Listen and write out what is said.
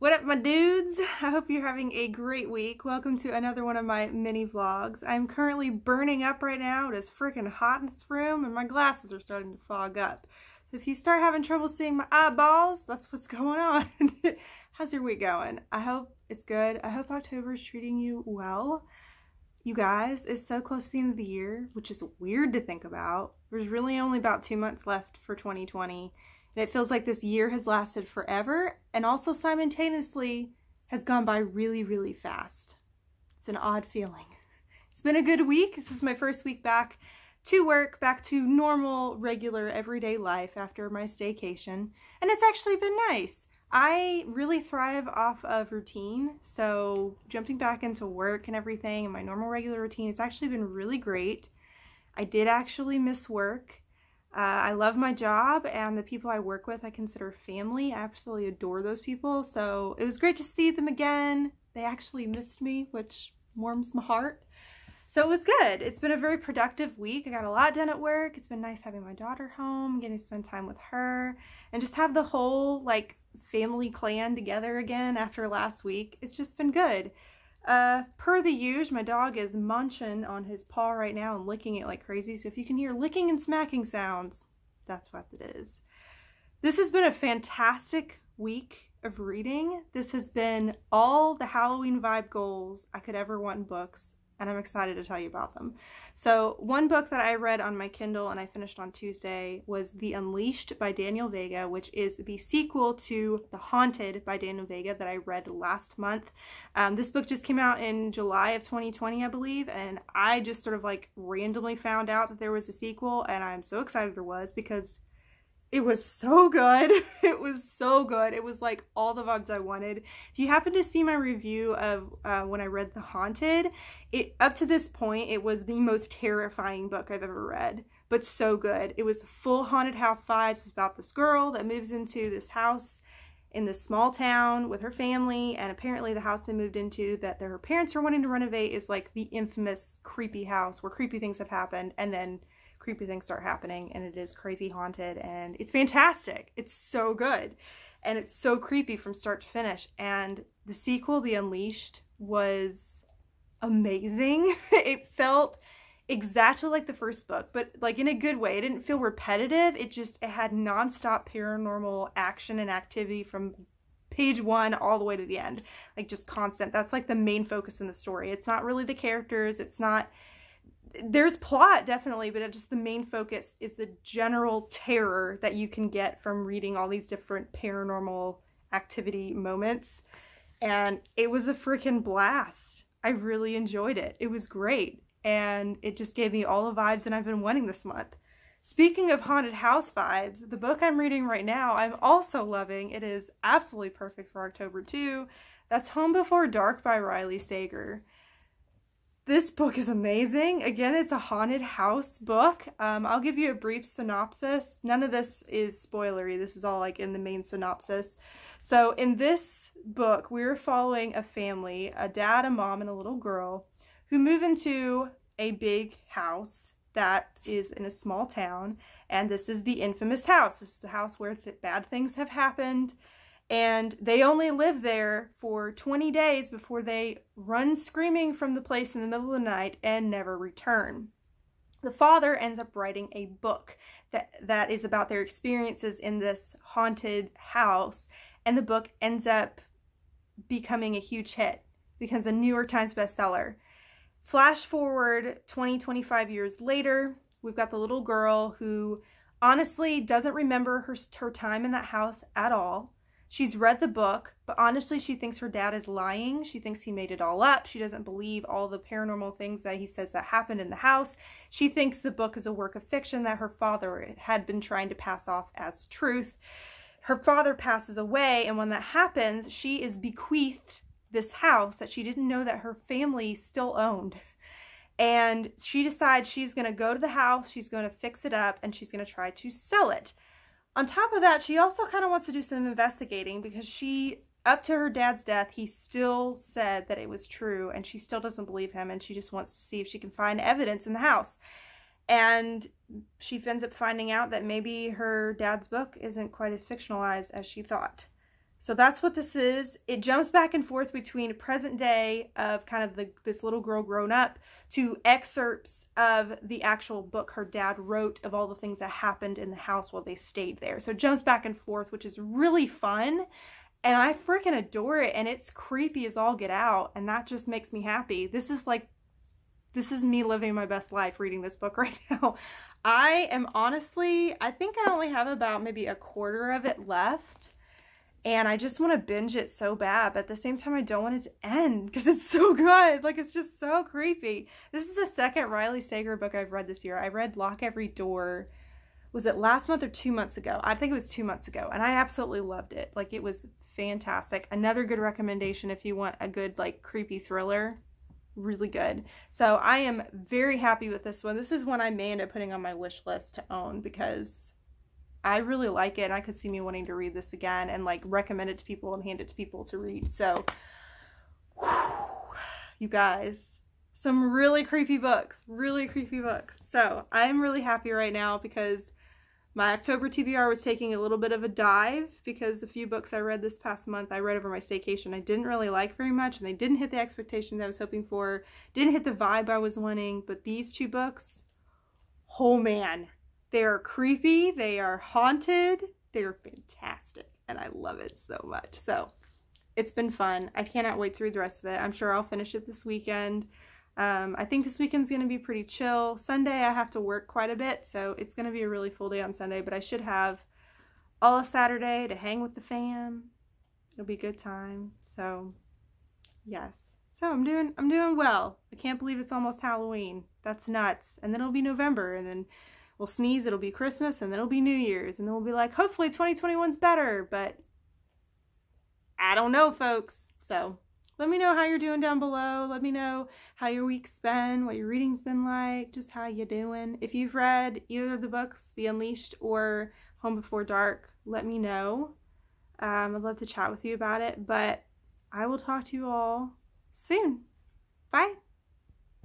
What up, my dudes? I hope you're having a great week. Welcome to another one of my mini vlogs. I'm currently burning up right now. It is freaking hot in this room and my glasses are starting to fog up. So if you start having trouble seeing my eyeballs, that's what's going on. How's your week going? I hope it's good. I hope October is treating you well. You guys, it's so close to the end of the year, which is weird to think about. There's really only about 2 months left for 2020. And it feels like this year has lasted forever and also simultaneously has gone by really, really fast. It's an odd feeling. It's been a good week. This is my first week back to work, back to normal, regular, everyday life after my staycation. And it's actually been nice. I really thrive off of routine, so jumping back into work and everything and my normal regular routine, it's actually been really great. I did actually miss work. I love my job and the people I work with I consider family. I absolutely adore those people, so it was great to see them again. They actually missed me, which warms my heart. So it was good. It's been a very productive week. I got a lot done at work. It's been nice having my daughter home, getting to spend time with her, and just have the whole family clan together again after last week. It's just been good. Per the usual, my dog is munching on his paw right now and licking it like crazy. So if you can hear licking and smacking sounds, that's what it is. This has been a fantastic week of reading. This has been all the Halloween vibe goals I could ever want in books, and I'm excited to tell you about them. So one book that I read on my Kindle and I finished on Tuesday was The Unleashed by Daniel Vega, which is the sequel to The Haunted by Daniel Vega that I read last month. This book just came out in July of 2020, I believe, and I just sort of randomly found out that there was a sequel, and I'm so excited there was because it was so good. It was so good. It was like all the vibes I wanted. If you happen to see my review of when I read The Haunted, up to this point, it was the most terrifying book I've ever read, but so good. It was full haunted house vibes. It's about this girl that moves into this house in this small town with her family, and apparently the house they moved into that her parents are wanting to renovate is like the infamous creepy house where creepy things have happened, and then creepy things start happening, and it is crazy haunted, and it's fantastic. It's so good, and it's so creepy from start to finish. And the sequel, The Unleashed, was amazing. It felt exactly like the first book, but in a good way. It didn't feel repetitive. It had nonstop paranormal action and activity from page one all the way to the end, just constant. That's the main focus in the story. It's not really the characters. It's not. There's plot, definitely, but the main focus is the general terror that you can get from reading all these different paranormal activity moments. And it was a freaking blast. I really enjoyed it. It was great. And it just gave me all the vibes that I've been wanting this month. Speaking of haunted house vibes, the book I'm reading right now, I'm also loving. It is absolutely perfect for October too. That's Home Before Dark by Riley Sager. This book is amazing. Again, it's a haunted house book. I'll give you a brief synopsis. None of this is spoilery. This is all in the main synopsis. So in this book, we're following a family, a dad, a mom, and a little girl, who move into a big house that is in a small town. And this is the infamous house. This is the house where bad things have happened. And they only live there for 20 days before they run screaming from the place in the middle of the night and never return. The father ends up writing a book that is about their experiences in this haunted house, and the book ends up becoming a huge hit, becomes a New York Times bestseller. Flash forward 25 years later, we've got the little girl who honestly doesn't remember her time in that house at all. She's read the book, but honestly, she thinks her dad is lying. She thinks he made it all up. She doesn't believe all the paranormal things that he says that happened in the house. She thinks the book is a work of fiction that her father had been trying to pass off as truth. Her father passes away, and when that happens, she is bequeathed this house that she didn't know that her family still owned. And she decides she's going to go to the house, she's going to fix it up, and she's going to try to sell it. On top of that, she also kind of wants to do some investigating because up to her dad's death, he still said that it was true, and she still doesn't believe him, and she just wants to see if she can find evidence in the house. And she ends up finding out that maybe her dad's book isn't quite as fictionalized as she thought. So that's what this is. It jumps back and forth between present day of kind of this little girl grown up to excerpts of the actual book her dad wrote of all the things that happened in the house while they stayed there. So it jumps back and forth, which is really fun. And I freaking adore it. And it's creepy as all get out. And that just makes me happy. This is me living my best life reading this book right now. I am honestly, I think I only have about maybe a quarter of it left. And I just want to binge it so bad, but at the same time, I don't want it to end because it's so good. Like, it's just so creepy. This is the second Riley Sager book I've read this year. I read Lock Every Door. Was it last month or 2 months ago? I think it was 2 months ago. And I absolutely loved it. Like, it was fantastic. Another good recommendation if you want a good, like, creepy thriller. Really good. So I am very happy with this one. This is one I may end up putting on my wish list to own because I really like it, and I could see me wanting to read this again and like recommend it to people and hand it to people to read. So, whew, you guys, some really creepy books, So I'm really happy right now because my October TBR was taking a little bit of a dive because a few books I read this past month, I read over my staycation, I didn't really like very much, and they didn't hit the expectations I was hoping for, didn't hit the vibe I was wanting, but these two books, oh man. They are creepy, they are haunted, they're fantastic, and I love it so much. So, it's been fun. I cannot wait to read the rest of it. I'm sure I'll finish it this weekend. I think this weekend's going to be pretty chill. Sunday I have to work quite a bit, so it's going to be a really full day on Sunday, but I should have all of Saturday to hang with the fam. It'll be a good time. So, yes. So I'm doing well. I can't believe it's almost Halloween. That's nuts. And then it'll be November, and then we'll sneeze, it'll be Christmas, and then it'll be New Year's, and then we'll be like, hopefully 2021's better, but I don't know, folks. So let me know how you're doing down below. Let me know how your week's been, what your reading's been like, just how you doing. If you've read either of the books, The Unleashed or Home Before Dark, let me know. I'd love to chat with you about it, but I will talk to you all soon. Bye.